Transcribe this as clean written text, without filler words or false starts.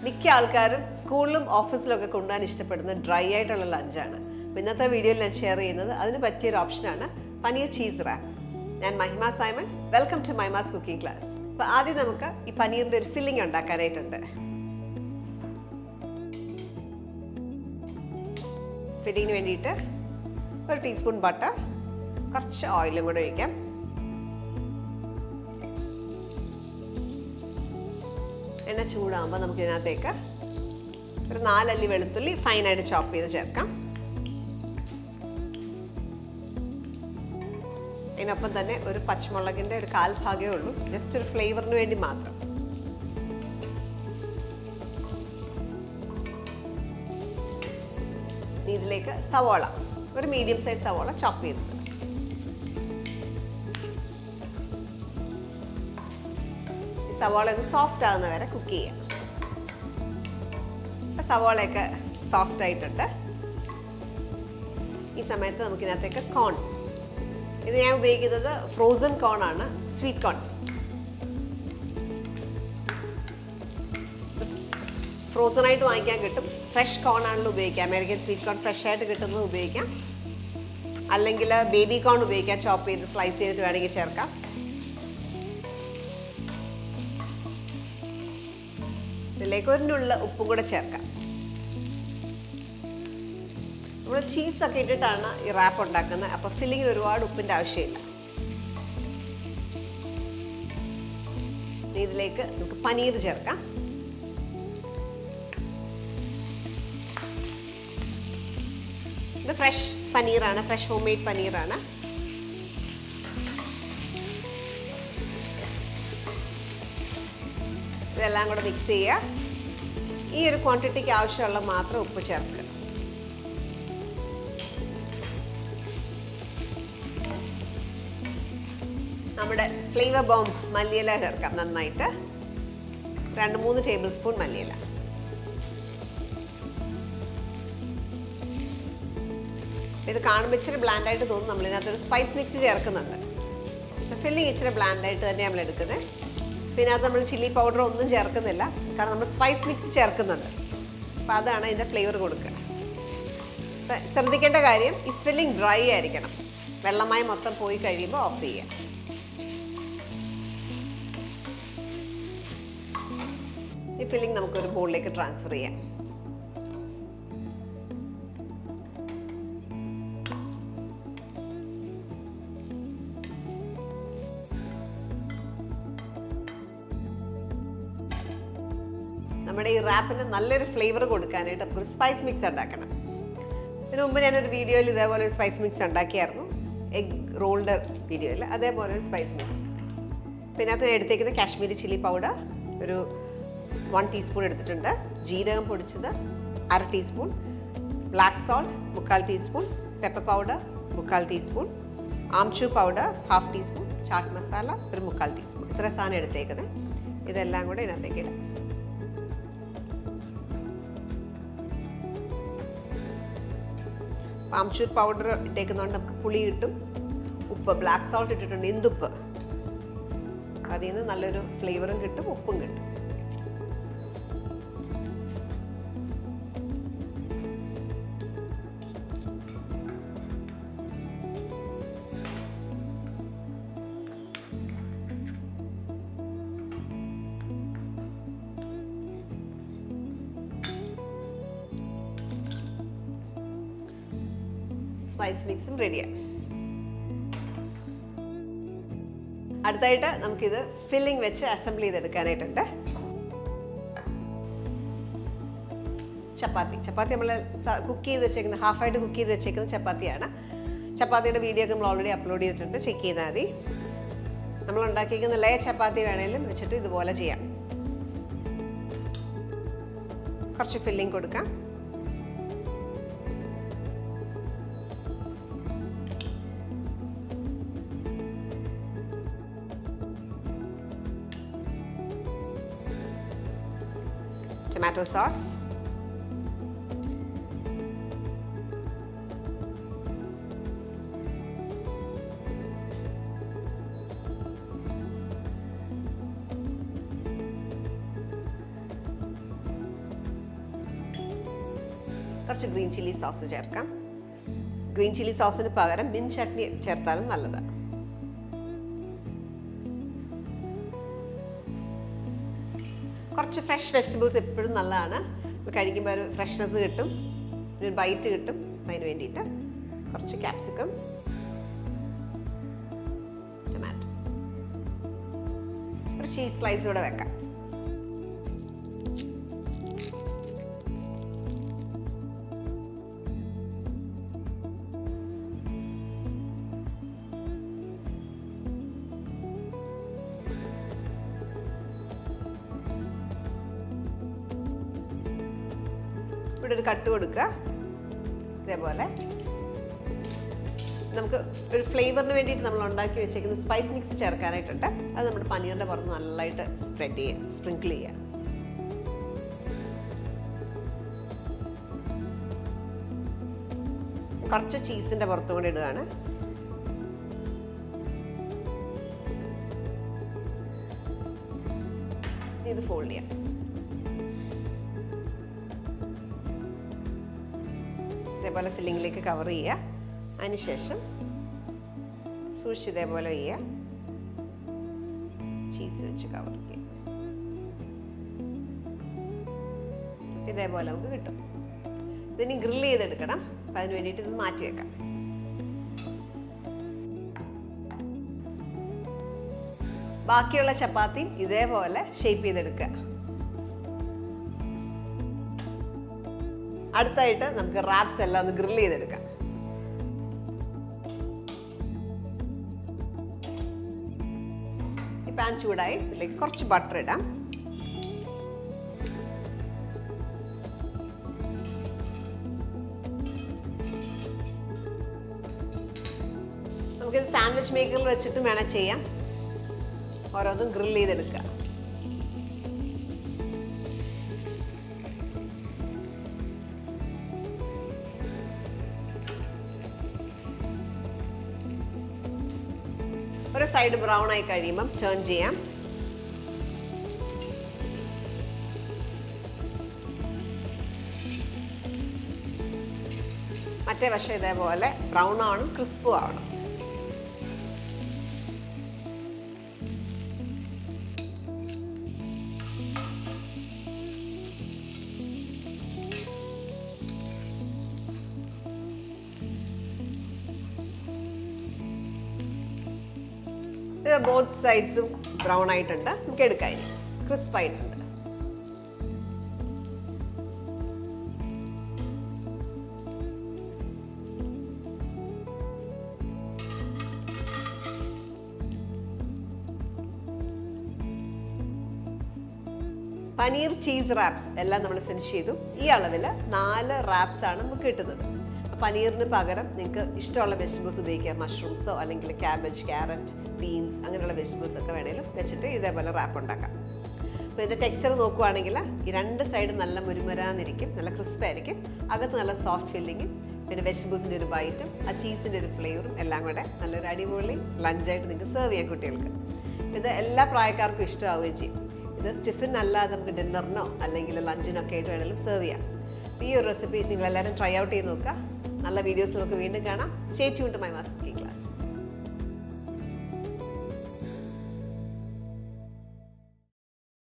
മിക്ക ആൾക്കാരും സ്കൂളിലും ഓഫീസിലൊക്കെ കൊണ്ടുപോകാൻ ഇഷ്ടപ്പെടുന്ന ഡ്രൈ ആയിട്ടുള്ള ലഞ്ചാണ്. ഇന്നത്തെ വീഡിയോയിൽ ഞാൻ ഷെയർ ചെയ്യുന്നത് അതിന് പറ്റിയൊരു ഓപ്ഷനാണ് പനീർ ചീസ് റാപ്പ്. ഞാൻ മഹിമാസിമോൻ, വെൽക്കം ടു മൈമാസ് കുക്കിംഗ് ക്ലാസ്. അപ്പോൾ ആദ്യം നമുക്ക് ഈ പനീറിൻ്റെ ഒരു ഫില്ലിംഗ് ഉണ്ടാക്കാനായിട്ടുണ്ട്. ഫില്ലിങ്ങിന് വേണ്ടിയിട്ട് ഒരു ടീസ്പൂൺ ബട്ടർ, കുറച്ച് ഓയിലും കൂടെ ഒഴിക്കാം. എണ്ണ ചൂടാകുമ്പോൾ നമുക്ക് ഇതിനകത്തേക്ക് ഒരു 4 അല്ലി വെളുത്തുള്ളി ഫൈനായിട്ട് ചോപ്പ് ചെയ്ത് ചേർക്കാം. അതിനൊപ്പം തന്നെ ഒരു പച്ചമുളകിൻ്റെ ഒരു 1/4 ഭാഗമേ ഉള്ളൂ, ജസ്റ്റ് ഒരു ഫ്ലേവറിന് വേണ്ടി മാത്രം. ഇതിലേക്ക് സവോള, ഒരു മീഡിയം സൈസ് സവോള ചോപ്പ് ചെയ്തത്. സവോള ഒന്ന് സോഫ്റ്റ് ആകുന്ന വരെ കുക്ക് ചെയ്യാം. സവോളയൊക്കെ സോഫ്റ്റ് ആയിട്ടുണ്ട്. ഈ സമയത്ത് നമുക്കിതിനകത്തേക്ക് കോൺ, ഇത് ഞാൻ ഉപയോഗിക്കുന്നത് ഫ്രോസൺ കോൺ ആണ്, സ്വീറ്റ് കോൺ. ഫ്രോസൺ ആയിട്ട് വാങ്ങിക്കാൻ കിട്ടും. ഫ്രഷ് കോൺ ആണല്ലോ ഉപയോഗിക്കാം. അമേരിക്കൻ സ്വീറ്റ് കോൺ ഫ്രഷ് ആയിട്ട് കിട്ടുന്നത് ഉപയോഗിക്കാം, അല്ലെങ്കിൽ ബേബി കോൺ ഉപയോഗിക്കാം. ചോപ്പ് ചെയ്ത് സ്ലൈസ് ചെയ്തിട്ട് വേണമെങ്കിൽ ചേർക്കാം. ഇതിലേക്ക് ഒരു നുള്ള ഉപ്പും കൂടെ ചേർക്കാം. നമ്മൾ ചീസൊക്കെ ഇട്ടിട്ടാണ് ഈ റാപ്പ് ഉണ്ടാക്കുന്നത്, അപ്പോൾ ഫില്ലിങ്ങിന് ഒരുപാട് ഉപ്പിൻ്റെ ആവശ്യമില്ല. ഇതിലേക്ക് നമുക്ക് പനീർ ചേർക്കാം. ഇത് ഫ്രഷ് പനീറാണ്, ഫ്രഷ് ഹോം മെയ്ഡ് പനീറാണ്. ഇതെല്ലാം കൂടെ മിക്സ് ചെയ്യുക. ഈ ഒരു ക്വാണ്ടിറ്റിക്ക് ആവശ്യമുള്ള മാത്രം ഉപ്പ് ചേർക്കുക. നമ്മുടെ ഫ്ലേവർ ബോം മല്ലിയില ചേർക്കാം നന്നായിട്ട്. 2-3 ടേബിൾ സ്പൂൺ മല്ലിയില. ഇത് കാണുമ്പോൾ ഇച്ചിരി ബ്ലാൻഡായിട്ട് തോന്നും. നമ്മളിതിനകത്തൊരു സ്പൈസ് മിക്സ് ചേർക്കുന്നുണ്ട്. ഫില്ലിങ് ഇച്ചിരി ബ്ലാൻഡായിട്ട് തന്നെ നമ്മൾ എടുക്കുന്നത്. പിന്നെ അത് നമ്മൾ ചില്ലി പൗഡർ ഒന്നും ചേർക്കുന്നില്ല, കാരണം നമ്മൾ സ്പൈസ് മിക്സ് ചേർക്കുന്നുണ്ട്. അപ്പോൾ അതാണ് ഇതിൻ്റെ ഫ്ലേവർ കൊടുക്കുക. അപ്പം ശ്രദ്ധിക്കേണ്ട കാര്യം, ഈ ഫില്ലിംഗ് ഡ്രൈ ആയിരിക്കണം. വെള്ളമായി മൊത്തം പോയി കഴിയുമ്പോൾ ഓഫ് ചെയ്യുക. ഈ ഫില്ലിംഗ് നമുക്കൊരു ബോളിലേക്ക് ട്രാൻസ്ഫർ ചെയ്യാം. നമ്മുടെ ഈ റാപ്പിന് നല്ലൊരു ഫ്ലേവർ കൊടുക്കാനായിട്ട് നമുക്ക് സ്പൈസ് മിക്സ് ഉണ്ടാക്കണം. ഇതിനു മുമ്പ് ഞാനൊരു വീഡിയോയിൽ ഇതേപോലെ ഒരു സ്പൈസ് മിക്സ് ഉണ്ടാക്കിയായിരുന്നു, എഗ് റോൾഡ് വീഡിയോയിൽ. അതേപോലെ ഒരു സ്പൈസ് മിക്സ്. പിന്നെ അത് എടുത്തേക്കുന്ന കാശ്മീരി ചില്ലി പൗഡർ ഒരു 1 ടീസ്പൂൺ എടുത്തിട്ടുണ്ട്. ജീരകം പൊടിച്ചത് 1/2 teaspoon, black salt 1/4 teaspoon, pepper powder 1/4 teaspoon, amchur powder 1/2 teaspoon, chaat masala ഒരു 1/4 ടീസ്പൂൺ. ഇത്ര സാധനം എടുത്തേക്കുന്നത്. ഇതെല്ലാം കൂടെ ഇതിനകത്തേക്ക് ഇടാം. ആംചൂർ പൗഡർ ഇട്ടേക്കുന്നതുകൊണ്ട് നമുക്ക് പുളി കിട്ടും. ഉപ്പ്, ബ്ലാക്ക് സോൾട്ട് ഇട്ടിട്ടുണ്ട്, ഇന്ദുപ്പ്. അതിൽ നിന്ന് നല്ലൊരു ഫ്ലേവറും കിട്ടും, ഉപ്പും കിട്ടും. സ്പൈസ് മിക്സും റെഡിയാണ്. അടുത്തായിട്ട് നമുക്കിത് ഫില്ലിംഗ് വെച്ച് അസംബിൾ ചെയ്തെടുക്കാനായിട്ടുണ്ട്. ചപ്പാത്തി നമ്മൾ കുക്ക് ചെയ്ത് വെച്ചേക്കുന്നത്, ഹാഫായിട്ട് കുക്ക് ചെയ്ത് വെച്ചേക്കുന്നത് ചപ്പാത്തിയാണ്. ചപ്പാത്തിയുടെ വീഡിയോ ഒക്കെ നമ്മൾ ഓൾറെഡി അപ്ലോഡ് ചെയ്തിട്ടുണ്ട്, ചെക്ക് ചെയ്താൽ മതി. നമ്മൾ ഉണ്ടാക്കിയിരിക്കുന്ന ലേ ചപ്പാത്തി വേണേലും വെച്ചിട്ട് ഇതുപോലെ ചെയ്യാം. കുറച്ച് ഫില്ലിംഗ് കൊടുക്കാം. tomato sauce, കുറച്ച് ഗ്രീൻ ചില്ലി സോസ് ചേർക്കാം. ഗ്രീൻ ചില്ലി സോസിന് പകരം ബിഞ്ച് ചട്നി ചേർത്താലും നല്ലതാണ്. കുറച്ച് ഫ്രഷ് വെജിറ്റബിൾസ് എപ്പോഴും നല്ലതാണ്. കഴിക്കുമ്പോൾ ഒരു ഫ്രഷ്നെസ് കിട്ടും, ഒരു ബൈറ്റ് കിട്ടും. അതിന് വേണ്ടിയിട്ട് കുറച്ച് ക്യാപ്സിക്കം, ടൊമാറ്റോ, ഒരു ചീസ് സ്ലൈസ് കൂടെ വെക്കാം. ഇവിടെ ഒരു കട്ട് കൊടുക്കുക. ഇതേപോലെ നമുക്ക് ഒരു ഫ്ലേവറിന് വേണ്ടിയിട്ട് നമ്മൾ ഉണ്ടാക്കി വെച്ചേക്കുന്ന സ്പൈസ് മിക്സ് ചേർക്കാനായിട്ടുണ്ട്. അത് നമ്മുടെ പനീറിൻ്റെ പുറത്ത് നല്ലതായിട്ട് സ്പ്രെഡ് ചെയ്യുക, സ്പ്രിങ്കിൾ ചെയ്യുക. കുറച്ച് ചീസിൻ്റെ പുറത്തും കൂടി ഇടുകയാണ്. ഇത് ഫോൾഡ് ചെയ്യാം. ഇതേപോലെ ഫില്ലിങ്ങിലേക്ക് കവർ ചെയ്യുക. അതിനുശേഷം സൂക്ഷിച്ച് ഇതേപോലെ ചെയ്യുക. ചീസ് വെച്ച് കവർ ചെയ്യുക. ഇതേപോലെ നമുക്ക് കിട്ടും. ഇതിനി ഗ്രില്ല് ചെയ്തെടുക്കണം. അപ്പം അതിന് വേണ്ടിയിട്ട് ഇത് മാറ്റി വെക്കാം. ബാക്കിയുള്ള ചപ്പാത്തി ഇതേപോലെ ഷേപ്പ് ചെയ്തെടുക്കുക. അടുത്തായിട്ട് നമുക്ക് റാപ്സ് എല്ലാം ഒന്ന് ഗ്രില്ല് ചെയ്തെടുക്കാം. ഈ പാൻ ചൂടായി ഇതിലേക്ക് കുറച്ച് ബട്ടർ ഇടാം. നമുക്കിത് സാൻഡ്വിച്ച് മേക്കറിൽ വെച്ചിട്ടും വേണം ചെയ്യാം. ഓരോന്നും ഗ്രില്ല് ചെയ്തെടുക്കുക. ഒരു സൈഡ് ബ്രൗൺ ആയി കഴിയുമ്പം ടേൺ ചെയ്യാം. മറ്റേ വശം ഇതേപോലെ ബ്രൗൺ ആവണം, ക്രിസ്പും ആവണം. ബോത്ത് സൈഡ്സും ബ്രൗൺ ആയിട്ടുണ്ട്. നമുക്ക് എടുക്കാം. ക്രിസ്പ് ആയിട്ടുണ്ട്. പനീർ ചീസ് റാപ്സ് എല്ലാം നമ്മൾ ഫിനിഷ് ചെയ്തു. ഈ അളവിൽ 4 റാപ്സ് ആണ് നമുക്ക് കിട്ടുന്നത്. പനീറിന് പകരം നിങ്ങൾക്ക് ഇഷ്ടമുള്ള വെജിറ്റബിൾസ് ഉപയോഗിക്കാം. മഷ്റൂംസോ അല്ലെങ്കിൽ ക്യാബേജ്, ക്യാരറ്റ്, ബീൻസ് അങ്ങനെയുള്ള വെജിറ്റബിൾസ് ഒക്കെ വേണമെങ്കിലും വെച്ചിട്ട് ഇതേപോലെ റാപ്പ് ഉണ്ടാക്കാം. അപ്പോൾ ഇതിൻ്റെ ടെക്സ്ചർ നോക്കുവാണെങ്കിൽ ഈ 2 സൈഡും നല്ല മുരുമുരാന്നിരിക്കും, നല്ല ക്രിസ്പായിരിക്കും. അകത്ത് നല്ല സോഫ്റ്റ് ഫില്ലിങ്ങും പിന്നെ വെജിറ്റബിൾസിൻ്റെ ഒരു ബൈറ്റും ആ ചീസിൻ്റെ ഒരു ഫ്ലേവറും എല്ലാം കൂടെ നല്ലൊരു അടിപൊളി ലഞ്ചായിട്ട് നിങ്ങൾക്ക് സെർവ് ചെയ്യാം കുട്ടികൾക്ക്. ഇത് എല്ലാ പ്രായക്കാർക്കും ഇഷ്ടമാവുകയും ചെയ്യും. ഇത് ടിഫിൻ അല്ലാതെ നമുക്ക് ഡിന്നറിനോ അല്ലെങ്കിൽ ലഞ്ചിനൊക്കെ ആയിട്ട് വേണമെങ്കിലും സെർവ് ചെയ്യാം. ഈ ഒരു റെസിപ്പി നിങ്ങളെല്ലാവരും ട്രൈ ഔട്ട് ചെയ്ത് നോക്കുക. നല്ല വീഡിയോസ് നമുക്ക് വീണ്ടും കാണാം. Stay tuned to my mass cooking class.